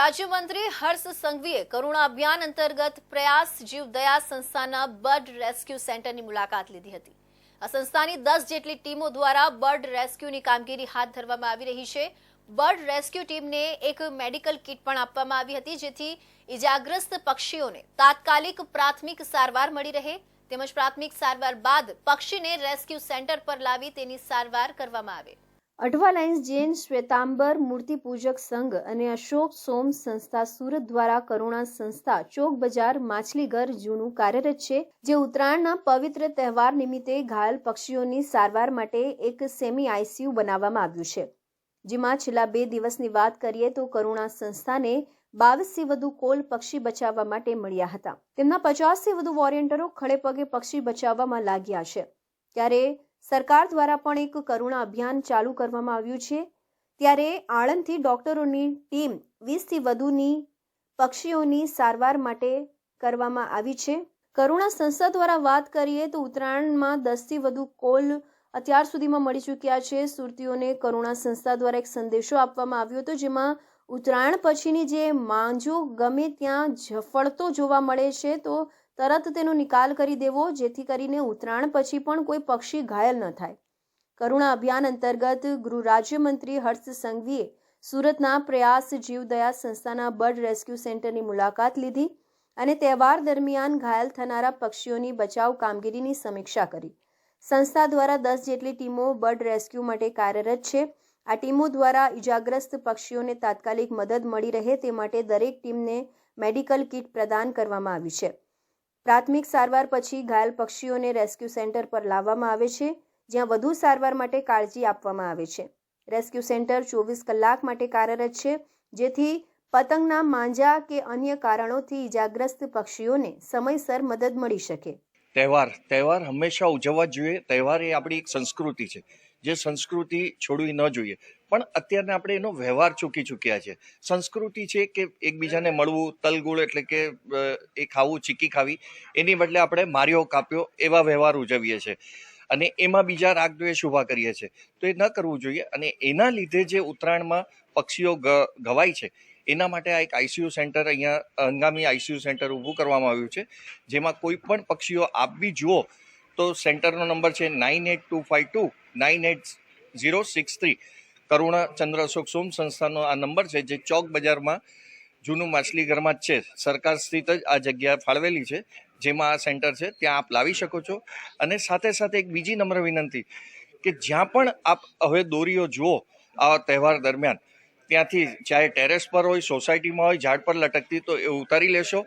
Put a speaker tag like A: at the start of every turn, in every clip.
A: રાજ્યમંત્રી હર્ષ સંઘવીએ કરુણા અભિયાન અંતર્ગત પ્રયાસ જીવદયા સંસ્થાના બર્ડ રેસ્ક્યુ સેન્ટરની મુલાકાત લીધી હતી। આ સંસ્થાની 10 જેટલી ટીમો દ્વારા બર્ડ રેસ્ક્યુની કામગીરી હાથ ધરવામાં આવી રહી છે। બર્ડ રેસ્ક્યુ ટીમને એક મેડિકલ કિટ પણ આપવામાં આવી હતી, જેથી ઇજાગ્રસ્ત પક્ષીઓને તાત્કાલિક પ્રાથમિક સારવાર મળી રહે તેમજ પ્રાથમિક સારવાર બાદ પક્ષીને રેસ્ક્યુ સેન્ટર પર લાવી તેની સારવાર કરવામાં આવે। અઠવા લાઇન્સ જૈન શ્વેતાંબર મૂર્તિ પૂજક સંઘ અને અશોક સોમ સંસ્થા સુરત દ્વારા કરુણા સંસ્થા ચોક બજાર માછલીઘર જૂનું કાર્યરત છે, જે ઉત્તરાયણના પવિત્ર તહેવાર નિમિત્તે ઘાયલ પક્ષીઓની સારવાર માટે એક સેમી આઈસીયુ બનાવવામાં આવ્યું છે, જેમાં છેલ્લા 2 દિવસની વાત કરીએ તો કરુણા સંસ્થાને 22થી વધુ કોલ પક્ષી બચાવવા માટે મળ્યા હતા। તેમના 50થી વધુ વોરિયન્ટરો ખડે પગે પક્ષી બચાવવામાં લાગ્યા છે। ત્યારે સરકાર દ્વારા પણ એક કરુણા અભિયાન ચાલુ કરવામાં આવ્યું છે। ત્યારે આણંદથી ડોક્ટરોની ટીમ 20થી વધુની પક્ષીઓની સારવાર માટે કરવામાં આવી છે। કરુણા સંસ્થા દ્વારા વાત કરીએ તો ઉત્તરાયણમાં 10થી વધુ કોલ અત્યાર સુધીમાં મળી ચૂક્યા છે। સુરતીઓને કરુણા સંસ્થા દ્વારા એક સંદેશો આપવામાં આવ્યો હતો, જેમાં ઉત્તરાયણ પછીની જે માંજો ગમે ત્યાં ઝફળતો જોવા મળે છે તો તરત તેનો નિકાલ કરી દેવો, જેથી કરીને ઉત્તરાયણ પછી પણ કોઈ પક્ષી ઘાયલ ન થાય। કરુણા અભિયાન અંતર્ગત ગૃહ રાજ્યમંત્રી હર્ષ સંઘવીએ સુરતના પ્રયાસ જીવદયા સંસ્થાના બર્ડ રેસ્ક્યુ સેન્ટરની મુલાકાત લીધી અને તહેવાર દરમિયાન ઘાયલ થનારા પક્ષીઓની બચાવ કામગીરીની સમીક્ષા કરી। સંસ્થા દ્વારા 10 જેટલી ટીમો બર્ડ રેસ્ક્યુ માટે કાર્યરત છે। આ ટીમો દ્વારા ઇજાગ્રસ્ત પક્ષીઓને તાત્કાલિક મદદ મળી રહે તે માટે દરેક ટીમને મેડિકલ કિટ પ્રદાન કરવામાં આવી છે। પ્રાથમિક સારવાર પછી ઘાયલ પક્ષીઓને રેસ્ક્યુ સેન્ટર પર લાવવામાં આવે છે, જ્યાં વધુ સારવાર માટે કાળજી આપવામાં આવે છે। રેસ્ક્યુ સેન્ટર 24 કલાક માટે કાર્યરત છે, જેથી પતંગના માંજા કે અન્ય કારણોથી ઇજાગ્રસ્ત પક્ષીઓને સમયસર મદદ મળી શકે।
B: તહેવાર હંમેશા ઉજવવા જોઈએ। તહેવાર એ આપણી એક સંસ્કૃતિ છે, જે સંસ્કૃતિ છોડવી ન જોઈએ, પણ અત્યારે આપણે એનો વ્યવહાર ચૂકી ચૂક્યા છે। સંસ્કૃતિ છે કે એકબીજાને મળવું, તલગુળ એટલે કે એ ખાવું, ચીકી ખાવી, એની બદલે આપણે માર્યો કાપ્યો એવા વ્યવહાર ઉજવીએ છીએ અને એમાં બીજા રાગદ્વેષ ઊભા કરીએ છીએ, તો એ ન કરવું જોઈએ। અને એના લીધે જે ઉત્તરાયણમાં પક્ષીઓ ઘવાય છે, એના માટે આ એક આઈસીયુ સેન્ટર અહીંયા હંગામી આઈસીયુ સેન્ટર ઊભું કરવામાં આવ્યું છે, જેમાં કોઈ પણ પક્ષીઓ આપ બી જુઓ તો સેન્ટરનો નંબર છે 9825298063। કરુણા ચંદ્ર અશોક સોમ સંસ્થાનો આ નંબર છે, જે ચોક બજારમાં જૂનું માછલીઘરમાં જ છે। સરકાર સ્થિત જ આ જગ્યા ફાળવેલી છે, જેમાં આ સેન્ટર છે, ત્યાં આપ લાવી શકો છો। અને સાથે સાથે એક બીજી નમ્ર વિનંતી કે જ્યાં પણ આપ હવે દોરીઓ જુઓ આ તહેવાર દરમિયાન, ત્યાંથી ચાહે ટેરેસ પર હોય, સોસાયટીમાં હોય, ઝાડ પર લટકતી, તો એ ઉતારી લેશો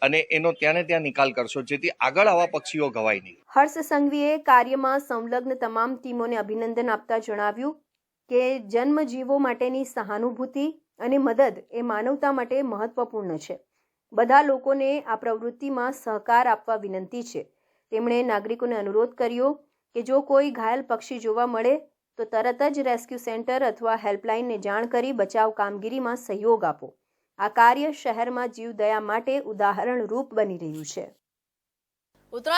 B: અને એનો ત્યાં ને ત્યાં નિકાલ કરશો, જેથી આગળ આવા પક્ષીઓ ઘવાય નહીં।
A: હર્ષ સંઘવીએ કાર્યમાં સંલગ્ન તમામ ટીમોને અભિનંદન આપતા જણાવ્યું કે જન્મજીવો માટેની સહાનુભૂતિ અને મદદ એ માનવતા માટે મહત્વપૂર્ણ છે। બધા લોકોને આ પ્રવૃત્તિમાં સહકાર આપવા વિનંતી છે। તેમણે નાગરિકોને અનુરોધ કર્યો કે જો કોઈ ઘાયલ પક્ષી જોવા મળે તો તરત જ રેસ્ક્યુ સેન્ટર અથવા હેલ્પલાઇનને જાણ કરી બચાવ કામગીરીમાં સહયોગ આપો। આ કાર્ય શહેરમાં જીવદયા માટે ઉદાહરણરૂપ બની રહ્યું છે।